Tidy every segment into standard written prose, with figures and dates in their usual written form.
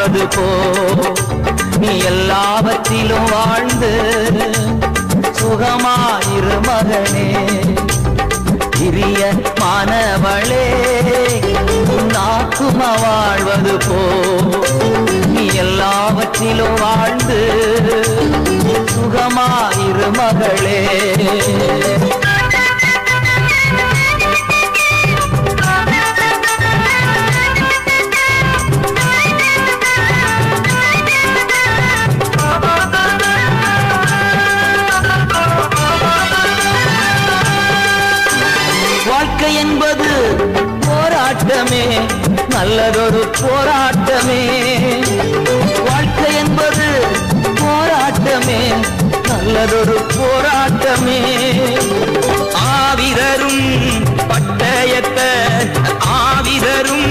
வாழ்வது போ நீ எல்லாவற்றிலும் வாழ்ந்து சுகமாயிரு மகனே. பிரிய மாணவளே நாக்கும வாழ்வது போ நீ எல்லாவற்றிலும் வாழ்ந்து சுகமாயிரு மகளே. வாழ்க்கை என்பது போராட்டமே, நல்லதொரு போராட்டமே. வாழ்க்கை என்பது போராட்டமே, நல்லதொரு போராட்டமே. ஆவிதரும் பட்டயத்தை ஆவிதரும்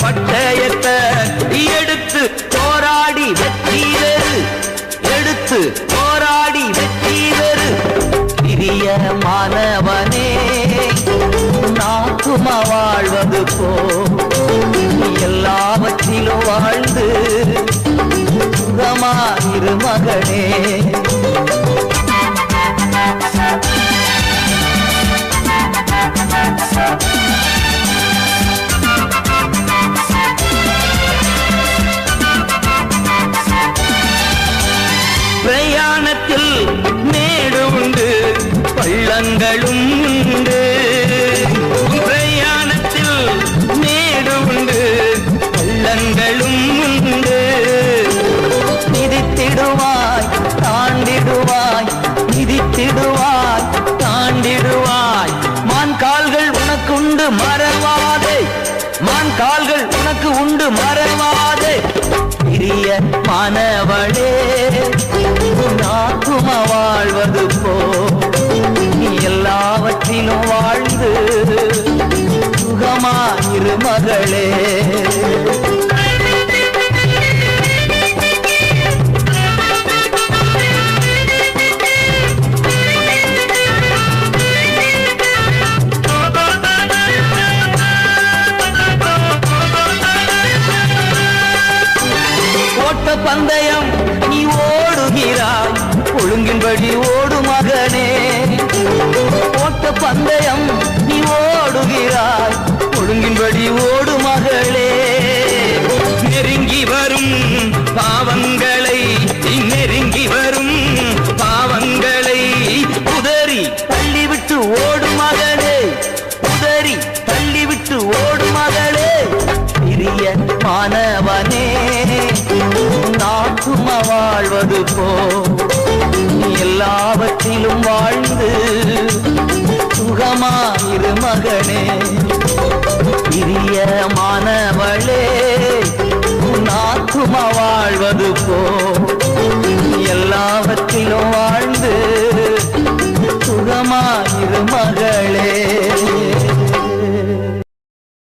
பட்டயத்தை எடுத்து போராடி வெற்றி பெறு, எடுத்து போராடி வெற்றி பெறு. பிரிய மாணவனே நாக்கும வாழ்வது போ நீ எல்லாவற்றிலும் வாழ்ந்து சுகமாயிரு மகனே. பிரயாணத்தில் மேடு உண்டு பள்ளங்களும் உண்டு, பிரயாணத்தில் மேடு உண்டு பள்ளங்களும் உண்டு. மிதித்திடுவாய் தாண்டிடுவாய், மிதித்திடுவாய் தாண்டிடுவாய். மான் கால்கள் உனக்கு உண்டு மறவாதே, மான் கால்கள் உனக்கு உண்டு மறவாதே. பிரிய மாணவளே நாக்கும வாழ்வது போ நீ எல்லாவற்றிலும் வாழ்ந்து சுகமாயிரு மகளே. ஓட்ட பந்தயம் நீ ஓடுகிறாய், ஒழுங்கின்படி ஓடு மகனே. ஓட்ட பந்தயம் நீ ஓடுகிறாய், ஒழுங்கின்படி ஓடு மகளே. நெருங்கி வரும் பாவங்களை, நெருங்கி வரும் பாவங்களை உதறி தள்ளிவிட்டு ஓடு மகனே, உதறி தள்ளிவிட்டு ஓடு மகளே. பிரிய மாணவனே நாக்கும வாழ்வது போ நீ எல்லாவற்றிலும் வாழ்ந்து சுகமாயிரு மகனே. பிரிய மாணவளே நாக்கும வாழ்வது போ